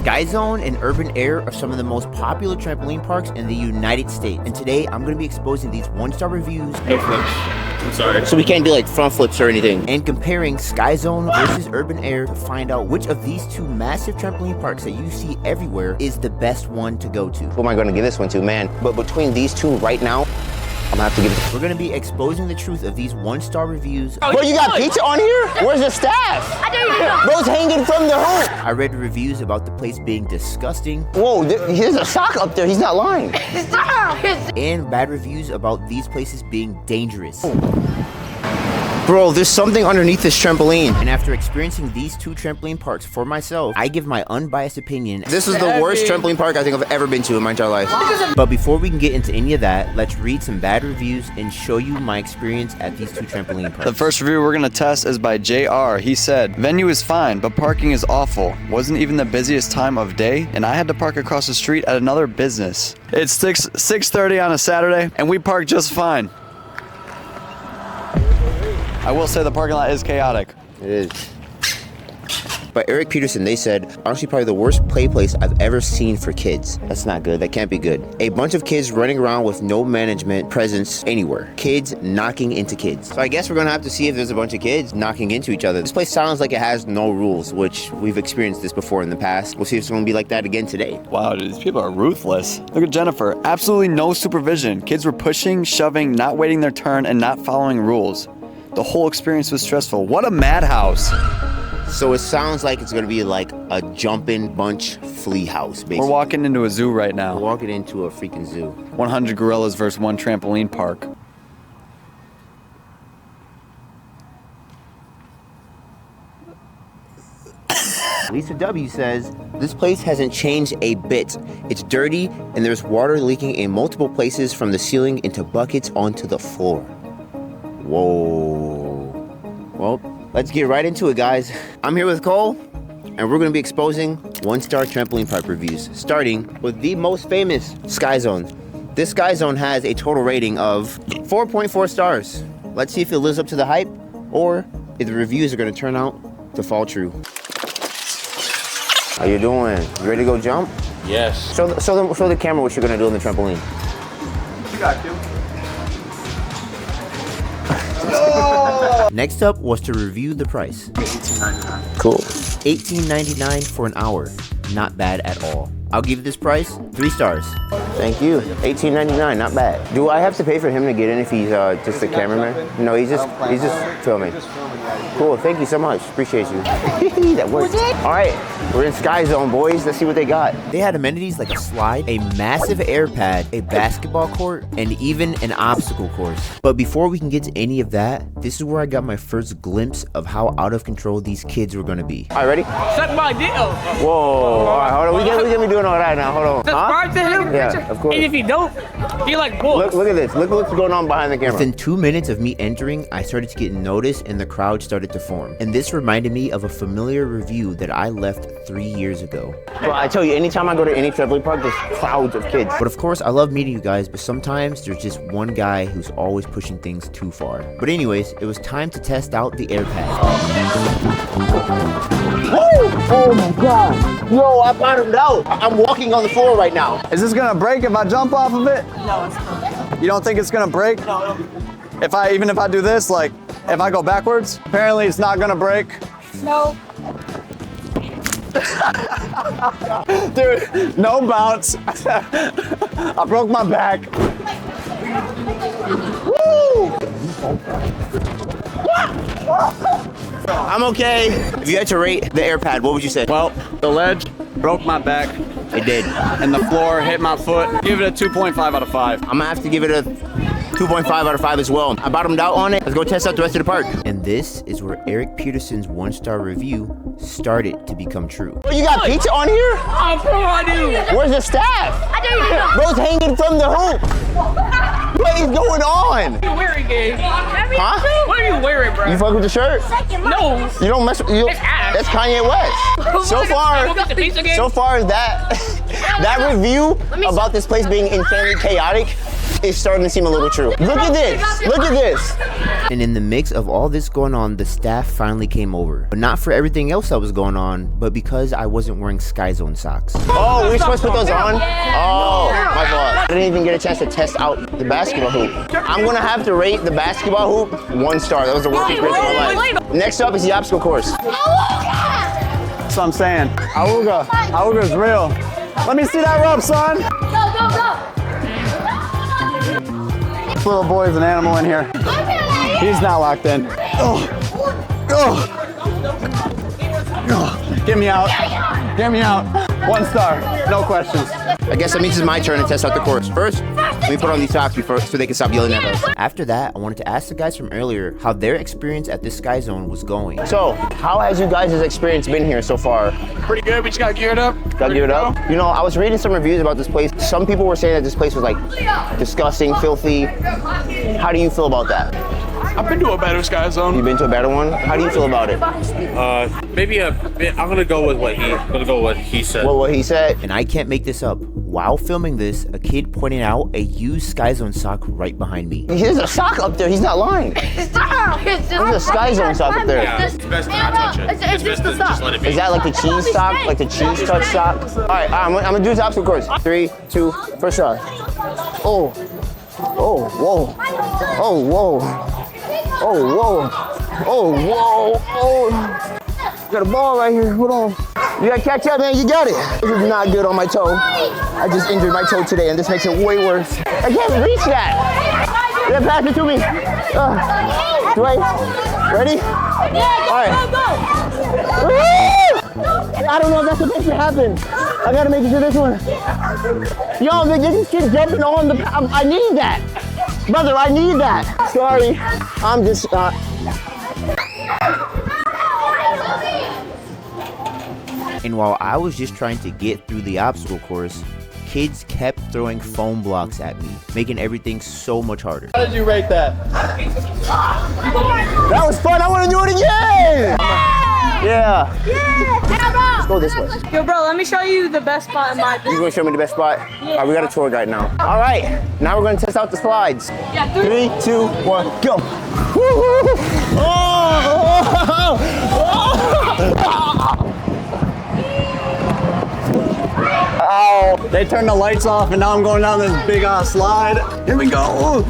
Sky Zone and Urban Air are some of the most popular trampoline parks in the United States. And today, I'm going to be exposing these one-star reviews. No flips. I'm sorry. So we can't do like front flips or anything. And comparing Sky Zone versus Urban Air to find out which of these two massive trampoline parks that you see everywhere is the best one to go to. Who am I going to give this one to, man? But between these two right now, I'm gonna have to give it. We're gonna be exposing the truth of these one-star reviews. Bro, you got pizza on here? Where's the staff? I don't know. Bro's hanging from the hoop. I read reviews about the place being disgusting. Whoa, there's a sock up there. He's not lying. And bad reviews about these places being dangerous. Bro, there's something underneath this trampoline. And after experiencing these two trampoline parks for myself, I give my unbiased opinion. This is the worst trampoline park I think I've ever been to in my entire life. But before we can get into any of that, let's read some bad reviews and show you my experience at these two trampoline parks. The first review we're gonna test is by JR. He said, venue is fine, but parking is awful. Wasn't even the busiest time of day, and I had to park across the street at another business. It's 6:30 on a Saturday, and we parked just fine. I will say the parking lot is chaotic. It is. By Eric Peterson, they said, honestly, probably the worst play place I've ever seen for kids. That's not good. That can't be good. A bunch of kids running around with no management presence anywhere. Kids knocking into kids. So I guess we're gonna have to see if there's a bunch of kids knocking into each other. This place sounds like it has no rules, which we've experienced this before in the past. We'll see if it's gonna be like that again today. Wow, dude, these people are ruthless. Look at Jennifer. Absolutely no supervision. Kids were pushing, shoving, not waiting their turn, and not following rules. The whole experience was stressful. What a madhouse. So it sounds like it's gonna be like a jumping bunch flea house, basically. We're walking into a zoo right We're now. walking into a freaking zoo. 100 gorillas versus one trampoline park. Lisa W says, this place hasn't changed a bit. It's dirty and there's water leaking in multiple places from the ceiling into buckets onto the floor. Whoa. Well, let's get right into it, guys. I'm here with Cole, and we're gonna be exposing one-star trampoline park reviews, starting with the most famous Sky Zone. This Sky Zone has a total rating of 4.4 stars. Let's see if it lives up to the hype, or if the reviews are gonna turn out to fall true. How you doing? You ready to go jump? Yes. Show the camera what you're gonna do on the trampoline. You got to. Next up was to review the price. $18.99. Cool. $18.99 for an hour. Not bad at all. I'll give this price 3 stars. Thank you. $18.99, not bad. Do I have to pay for him to get in if he's just a cameraman? No, he's just filming. Cool, thank you so much. Appreciate you. That worked. All right, we're in Sky Zone, boys. Let's see what they got. They had amenities like a slide, a massive air pad, a basketball court, and even an obstacle course. But before we can get to any of that, this is where I got my first glimpse of how out of control these kids were gonna be. All right, ready? Suck my dick. Whoa, all right, hold on. We can't be doing all that now. Hold on. Subscribe to him. Yeah, of course. And if you don't, be like bull. Look at this. Look what's going on behind the camera. Within 2 minutes of me entering, I started to get noticed and the crowd started to form. And this reminded me of a familiar review that I left 3 years ago. Well, I tell you, anytime I go to any trampoline park, there's crowds of kids. But of course, I love meeting you guys, but sometimes there's just one guy who's always pushing things too far. But anyways, it was time to test out the air pad. Oh my God. Yo, I bottomed out. I'm walking on the floor right now. Is this gonna break if I jump off of it? No, it's not. You don't think it's gonna break? No. Even if I do this, like, if I go backwards, apparently it's not gonna break. No. Dude, no bounce. I broke my back. Woo! I'm okay. If you had to rate the air pad, what would you say? Well, the ledge broke my back. It did. And the floor hit my foot. Give it a 2.5 out of 5. I'm gonna have to give it a 2.5 out of 5 as well. I bottomed out on it. Let's go test out the rest of the park. And this is where Eric Peterson's one-star review started to become true. Bro, you got pizza on here? Oh, bro, I do. Where's the staff? I don't know. Bro's hanging from the hoop. What is going on? What are you wearing, Gabe? Huh? What are you wearing, bro? You fuck with the shirt? No. You don't mess with It's ass. That's Kanye West. So far that review about this place being insanely chaotic It's starting to seem a little true. Look at this. Look at this. And in the mix of all this going on, the staff finally came over. But not for everything else that was going on, but because I wasn't wearing Sky Zone socks. Oh, we're supposed to put those on? Oh, my fault. I didn't even get a chance to test out the basketball hoop. I'm gonna have to rate the basketball hoop 1 star. That was the worst experience of my life. Next up is the obstacle course. That's what I'm saying. Awuga's real. Let me see that rope, son. This little boy is an animal in here. He's not locked in. Oh. Get me out. Get me out. 1 star. No questions. I guess that means it's my turn to test out the course. First, let me put on these socks before, so they can stop yelling at us. After that, I wanted to ask the guys from earlier how their experience at this Sky Zone was going. So, how has you guys' experience been here so far? Pretty good. We just got geared up. Got geared up? You know, I was reading some reviews about this place. Some people were saying that this place was like disgusting, filthy. How do you feel about that? I've been to a better Sky Zone. You've been to a better one? How do you feel about it? Maybe a bit. I'm gonna go with what he said. Well, what he said. And I can't make this up. While filming this, a kid pointed out a used Sky Zone sock right behind me. There's a sock up there. He's not lying. There's a Sky Zone sock up there. Yeah, it's best to not touch it. It's best to just let it be. Is that like the cheese sock? Like the cheese touch sock? All right, I'm gonna do this obstacle course. 3, 2, first try. Oh, whoa. Oh, whoa. Oh, whoa. Oh, whoa. Oh. Got a ball right here. Hold on. You gotta catch up, man. You got it. This is not good on my toe. I just injured my toe today, and this makes it way worse. I can't reach that. Yeah, pass it to me. Wait. Ready? All right. I don't know if that's supposed to happen. I gotta make it to this one. Yo, this kid jumping on the. I need that. Brother, I need that. Sorry. I'm just. And while I was just trying to get through the obstacle course, kids kept throwing foam blocks at me, making everything so much harder. How did you rate that? That was fun. I want to do it again. Yeah. Let's go this way. Yo, bro, let me show you the best spot in my You gonna show me the best spot? All right, we got a tour guide now. All right, now we're gonna test out the slides. Yeah, 3, 2, 1, go. Oh, they turned the lights off and now I'm going down this big slide. Here we go.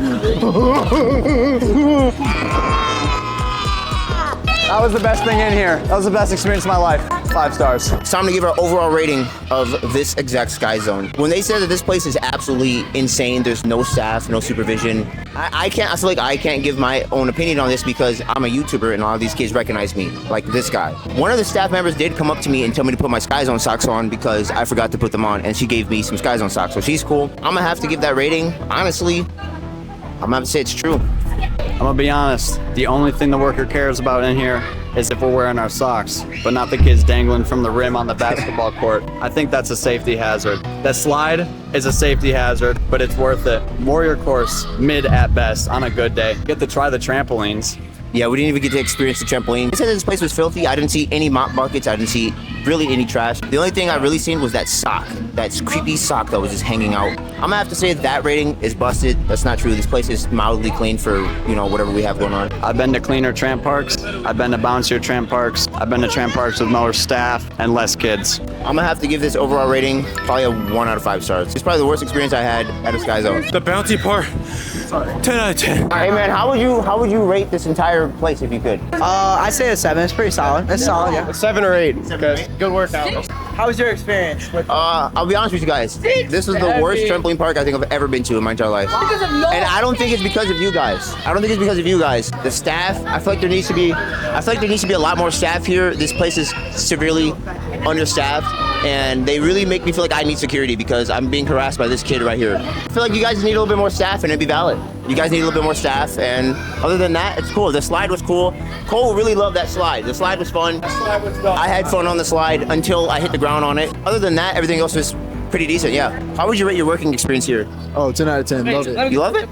That was the best thing in here. That was the best experience of my life. 5 stars. It's time to give our overall rating of this exact Sky Zone. When they said that this place is absolutely insane, there's no staff, no supervision, I feel like I can't give my own opinion on this because I'm a YouTuber and a lot of these kids recognize me, like this guy. One of the staff members did come up to me and tell me to put my Sky Zone socks on because I forgot to put them on, and she gave me some Sky Zone socks, so she's cool. I'm gonna have to give that rating. Honestly, I'm gonna have to say it's true. I'm gonna be honest, the only thing the worker cares about in here is if we're wearing our socks, but not the kids dangling from the rim on the basketball court. I think that's a safety hazard. That slide is a safety hazard, but it's worth it. Warrior course, mid at best, on a good day. Get to try the trampolines. Yeah, we didn't even get to experience the trampoline. They said this place was filthy. I didn't see any mop buckets. I didn't see really any trash. The only thing I really seen was that sock, that creepy sock that was just hanging out. I'm gonna have to say that rating is busted. That's not true. This place is mildly clean for, you know, whatever we have going on. I've been to cleaner tramp parks. I've been to bouncier tramp parks. I've been to tramp parks with more staff and less kids. I'm gonna have to give this overall rating probably a 1 out of 5 stars. It's probably the worst experience I had at a Sky Zone. The bouncy part. 10 out of 10. Hey man, how would you rate this entire place if you could? I'd say a 7. It's pretty solid. It's solid, yeah. 7 or 8. Good workout. How was your experience? I'll be honest with you guys. This was the worst trampoline park I think I've ever been to in my entire life. And I don't think it's because of you guys. The staff, I feel like there needs to be a lot more staff here. This place is severely understaffed, and they really make me feel like I need security because I'm being harassed by this kid right here. I feel like you guys need a little bit more staff and it'd be valid. You guys need a little bit more staff, and other than that, it's cool. The slide was cool. Cole really loved that slide. The slide was fun. I had fun on the slide until I hit the ground on it. Other than that, everything else was pretty decent, yeah. How would you rate your working experience here? Oh, 10 out of 10. Love it. You love it?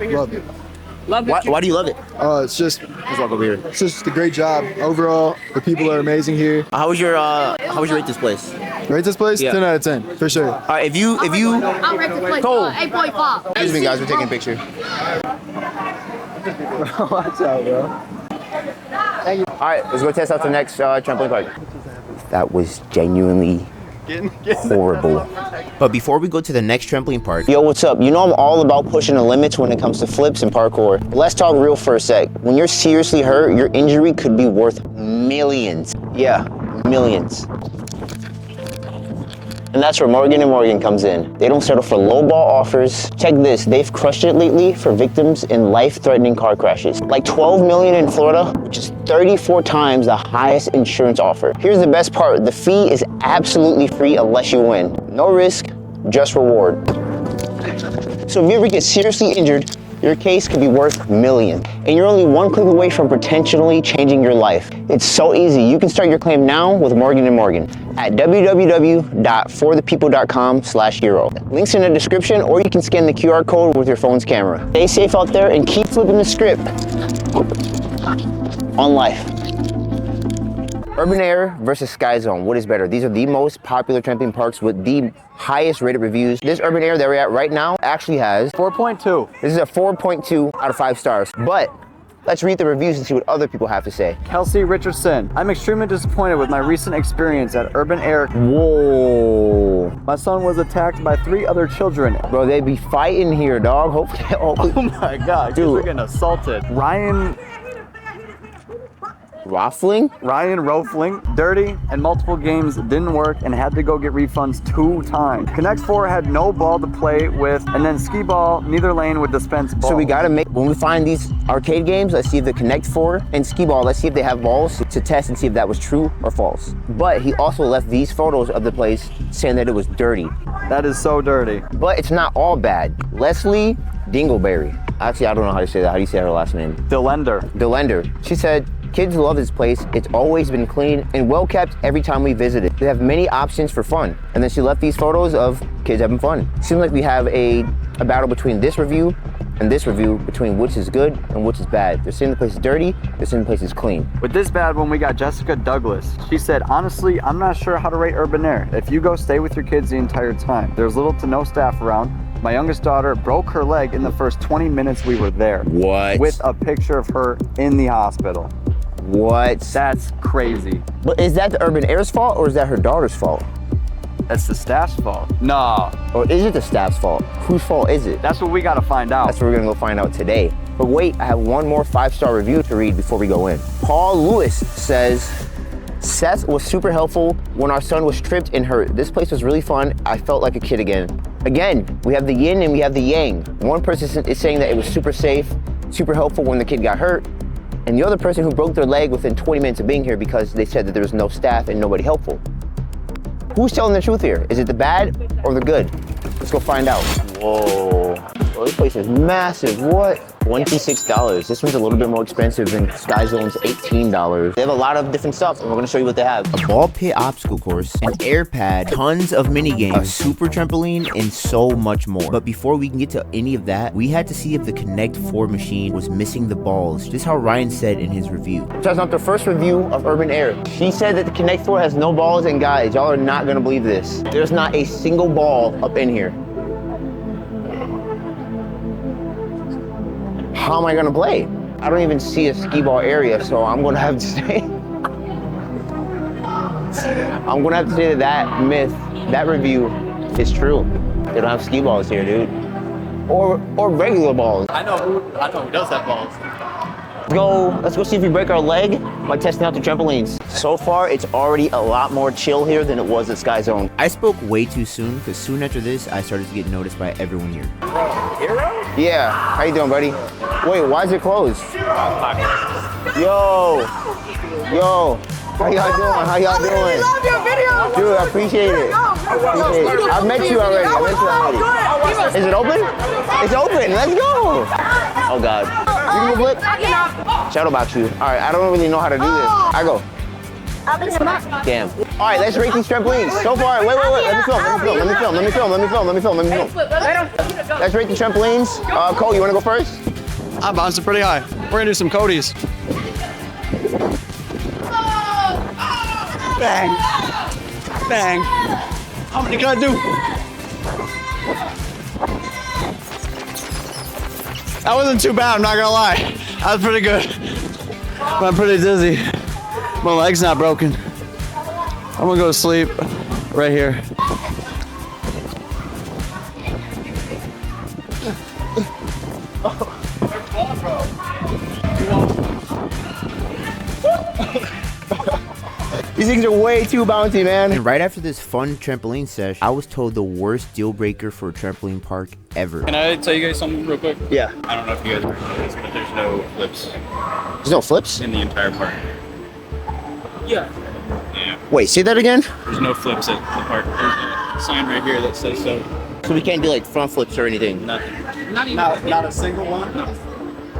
Love it. Why do you love it? It's just Let's walk over here. it's just a great job overall. The people are amazing here. How would you rate this place? Rate this place? Yeah. 10 out of 10, for sure. All right, if you I'll rate this place Cole. 8.5. excuse me, guys, we're taking a picture. Watch out, bro. All right, let's go test out the next trampoline park. That was genuinely horrible. But before we go to the next trampoline park, Yo, what's up? You know I'm all about pushing the limits when it comes to flips and parkour. But let's talk real for a sec. When you're seriously hurt, your injury could be worth millions. Yeah, millions. And that's where Morgan & Morgan comes in. They don't settle for lowball offers. Check this, they've crushed it lately for victims in life-threatening car crashes. Like 12 million in Florida, which is 34 times the highest insurance offer. Here's the best part, the fee is absolutely free unless you win. No risk, just reward. So if you ever get seriously injured, your case could be worth millions. And you're only one click away from potentially changing your life. It's so easy. You can start your claim now with Morgan & Morgan at www.forthepeople.com/hero. Links in the description, or you can scan the QR code with your phone's camera. Stay safe out there and keep flipping the script on life. Urban Air versus Sky Zone, what is better? These are the most popular trampoline parks with the highest rated reviews. This Urban Air that we're at right now actually has 4.2. This is a 4.2 out of 5 stars. But let's read the reviews and see what other people have to say. Kelsey Richardson. I'm extremely disappointed with my recent experience at Urban Air. Whoa. My son was attacked by 3 other children. Bro, they be fighting here, dog. Hopefully. Oh my God, Dude. we're getting assaulted. Ryan Rofling, dirty, and multiple games didn't work and had to go get refunds 2 times. Connect 4 had no ball to play with, and then skee ball, neither lane would dispense balls. So we gotta make, when we find these arcade games, let's see if the Connect 4 and skee ball, let's see if they have balls to test and see if that was true or false. But he also left these photos of the place saying that it was dirty. That is so dirty. But it's not all bad. Leslie Dingleberry. Actually, I don't know how to say that. How do you say her last name? Delender. She said, kids love this place. It's always been clean and well kept every time we visit it. They have many options for fun. And then she left these photos of kids having fun. Seems like we have a battle between this review and this review, between which is good and which is bad. They're saying the place is dirty, they're saying the place is clean. With this bad one, we got Jessica Douglas. She said, honestly, I'm not sure how to rate Urban Air. If you go, stay with your kids the entire time. There's little to no staff around. My youngest daughter broke her leg in the first 20 minutes we were there. What? With a picture of her in the hospital. What? That's crazy. But is that the Urban Air's fault or is that her daughter's fault? That's the staff's fault. No. Or is it the staff's fault? Whose fault is it? That's what we gotta find out. That's what we're gonna go find out today. But wait, I have one more 5-star review to read before we go in. Paul Lewis says, Seth was super helpful when our son was tripped and hurt. This place was really fun. I felt like a kid again. Again, we have the yin and we have the yang. One person is saying that it was super safe, super helpful when the kid got hurt. And the other person who broke their leg within 20 minutes of being here because they said that there was no staff and nobody helpful. Who's telling the truth here? Is it the bad or the good? Let's go find out. Whoa. Oh, this place is massive. What? $26. This one's a little bit more expensive than Sky Zone's $18. They have a lot of different stuff, and we're gonna show you what they have. A ball pit obstacle course, an air pad, tons of mini games, a super trampoline, and so much more. But before we can get to any of that, we had to see if the Connect 4 machine was missing the balls, just how Ryan said in his review. So that's not the first review of Urban Air. She said that the Connect 4 has no balls, and guys, y'all are not gonna believe this. There's not a single ball up in here. How am I gonna play? I don't even see a skee ball area, so I'm gonna have to say, that myth, that review is true. They don't have skee balls here, dude. Or regular balls. I know who does have balls. Let's go see if we break our leg by testing out the trampolines. So far, it's already a lot more chill here than it was at Sky Zone. I spoke way too soon, because soon after this, I started to get noticed by everyone here. Hero? Yeah, how you doing, buddy? Wait, why is it closed? Yo, how y'all doing? Love your video. Dude, I appreciate it. I've met you already. Is it open? It's open. Let's go. Oh God. You can flip? Shadow box you. All right, I don't really know how to do this. I go. Damn. All right, let's rate these trampolines. So far, wait. Let me film. Let's rate the trampolines. Cole, you wanna go first? I'm bouncing pretty high. We're gonna do some Cody's. Bang. Bang. How many can I do? That wasn't too bad, I'm not gonna lie. That was pretty good. But I'm pretty dizzy. My leg's not broken. I'm gonna go to sleep right here. These things are way too bouncy, man. And right after this fun trampoline sesh, I was told the worst deal breaker for a trampoline park ever. Can I tell you guys something real quick? Yeah. I don't know if you guys remember this, but there's no flips There's no flips? in the entire park. Yeah. Yeah. Wait, say that again? There's no flips at the park. There's a sign right here that says so. So we can't do like front flips or anything. Nothing. Not a single one?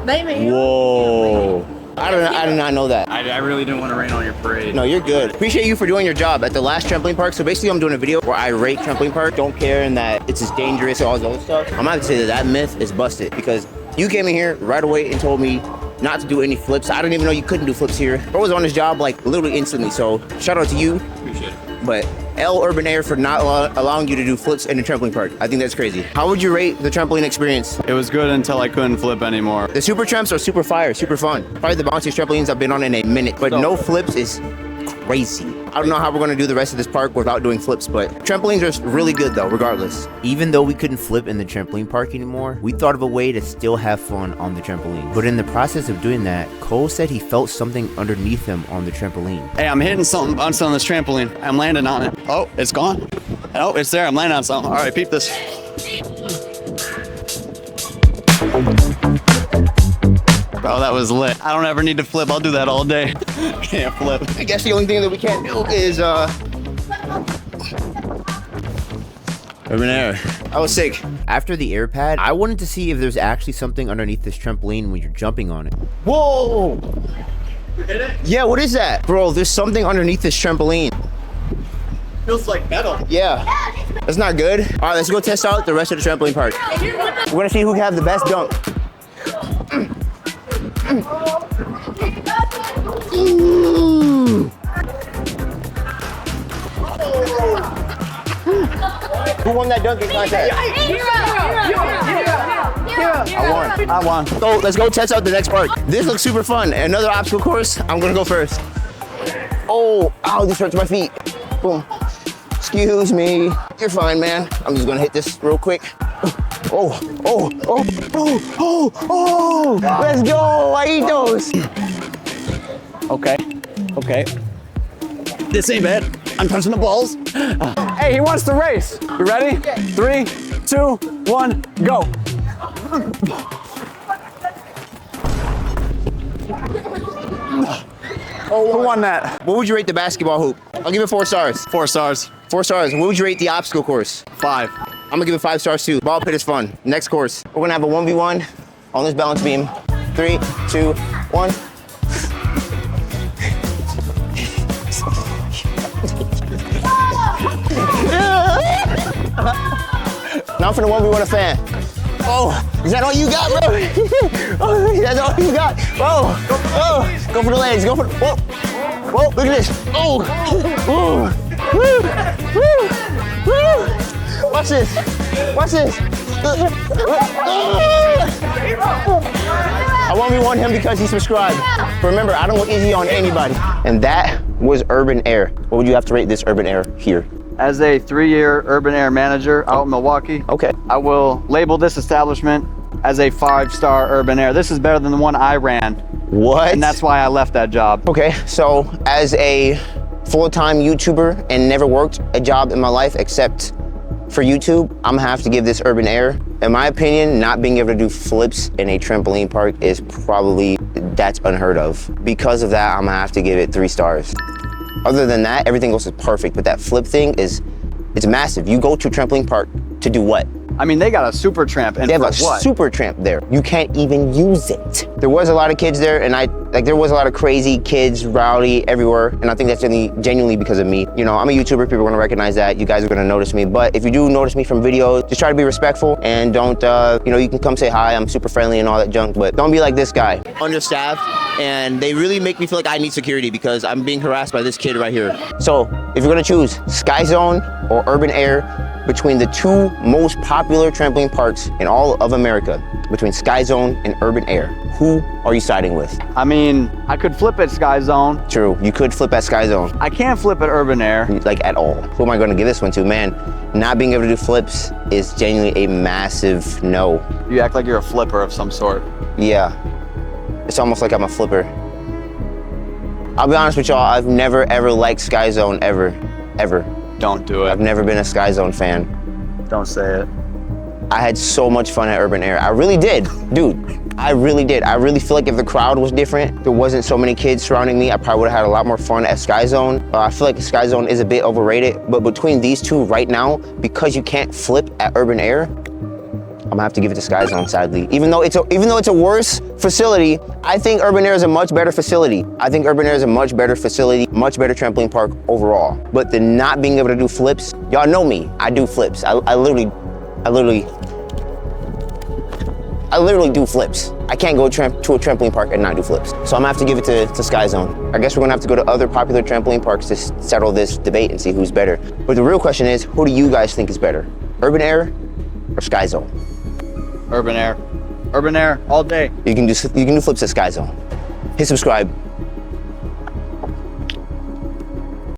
Maybe. Whoa. I did not know that. I really didn't want to rain on your parade. No, you're good. Appreciate you for doing your job at the last trampoline park. So basically I'm doing a video where I rate trampoline park, don't care and that it's as dangerous and all this other stuff. I'm about to say that myth is busted because you came in here right away and told me not to do any flips. I didn't even know you couldn't do flips here. Bro was on his job like literally instantly. So shout out to you. Appreciate it. But Urban Air for not allowing you to do flips in the trampoline park. I think that's crazy. How would you rate the trampoline experience? It was good until I couldn't flip anymore. The super tramps are super fire, super fun. Probably the bounciest trampolines I've been on in a minute, but no flips is crazy. I don't know how we're gonna do the rest of this park without doing flips, but trampolines are really good though, regardless. Even though we couldn't flip in the trampoline park anymore, we thought of a way to still have fun on the trampoline. But in the process of doing that, Cole said he felt something underneath him on the trampoline. Hey, I'm hitting something on this trampoline. I'm landing on it. Oh, it's gone. Oh, it's there. I'm landing on something. All right, peep this. Bro, that was lit. I don't ever need to flip. I'll do that all day. Can't flip. I guess the only thing that we can't do is Urban Air. I was sick. After the air pad, I wanted to see if there's actually something underneath this trampoline when you're jumping on it. Whoa! Yeah, what is that? Bro, there's something underneath this trampoline. Feels like metal. Yeah, that's not good. All right, let's go test out the rest of the trampoline park. We're gonna see who can have the best dunk. Who won that dunking contest? I won. So let's go test out the next park. This looks super fun. Another obstacle course. I'm gonna go first. Oh, ow, this hurts my feet. Boom. Excuse me. You're fine, man. I'm just gonna hit this real quick. Oh, oh, oh, oh, oh, oh. Let's go. I eat those. Okay. Okay. This ain't bad. I'm touching the balls. Hey, he wants to race. You ready? 3, 2, 1, go. Oh, who won that? What would you rate the basketball hoop? I'll give it 4 stars. 4 stars. 4 stars. What would you rate the obstacle course? 5. I'm gonna give it 5 stars too. Ball pit is fun. Next course. We're gonna have a 1v1 on this balance beam. 3, 2, 1. Now for the 1v1 a fan. Oh, is that all you got, bro? Oh, that's all you got. Oh, oh, go for the legs. Go for the, whoa, whoa, look at this. Oh, oh, woo, woo, woo. Watch this. Watch this. I 1v1 him because he subscribed. But remember, I don't go easy on anybody. And that was Urban Air. What would you have to rate this Urban Air here? As a 3-year Urban Air manager out in Milwaukee, Okay. I will label this establishment as a 5-star Urban Air. This is better than the one I ran, What? and that's why I left that job. Okay, so as a full-time YouTuber and never worked a job in my life except for YouTube, I'm gonna have to give this Urban Air. In my opinion, not being able to do flips in a trampoline park is probably, that's unheard of. Because of that, I'm gonna have to give it 3 stars. Other than that, everything else is perfect, but that flip thing is, it's massive. You go to a trampoline park to do what? I mean, they got a super tramp, and They have for a what? super tramp there. You can't even use it. There was a lot of kids there, and there was a lot of crazy kids, rowdy everywhere, and I think that's genuinely because of me. You know, I'm a YouTuber, people are gonna recognize that. You guys are gonna notice me, but if you do notice me from videos, just try to be respectful and don't, you know, you can come say hi, I'm super friendly and all that junk, but don't be like this guy. Understaffed, and they really make me feel like I need security because I'm being harassed by this kid right here. So, if you're gonna choose Sky Zone or Urban Air, between the two most popular trampoline parks in all of America, between Sky Zone and Urban Air, who are you siding with? I mean, I could flip at Sky Zone. True, you could flip at Sky Zone, I can't flip at Urban Air. like at all. Who am I gonna give this one to? Man, not being able to do flips is genuinely a massive no. You act like you're a flipper of some sort. Yeah, it's almost like I'm a flipper. I'll be honest with y'all, I've never ever liked Sky Zone ever. Don't do I've it. never been a Sky Zone fan. Don't say it. I had so much fun at Urban Air. I really did, dude. I really did. I really feel like if the crowd was different, there wasn't so many kids surrounding me, I probably would have had a lot more fun at Sky Zone. I feel like Sky Zone is a bit overrated, but between these two right now, because you can't flip at Urban Air, I'm gonna have to give it to Sky Zone, sadly. Even though it's a worse facility, I think Urban Air is a much better facility. I think Urban Air is a much better facility, much better trampoline park overall. But the not being able to do flips, y'all know me, I do flips. I literally do flips. I can't go to a trampoline park and not do flips. So I'm gonna have to give it to Sky Zone. I guess we're gonna have to go to other popular trampoline parks to settle this debate and see who's better. But the real question is, who do you guys think is better? Urban Air or Sky Zone? Urban Air. Urban Air all day. You can do flips at Sky Zone. Hit subscribe.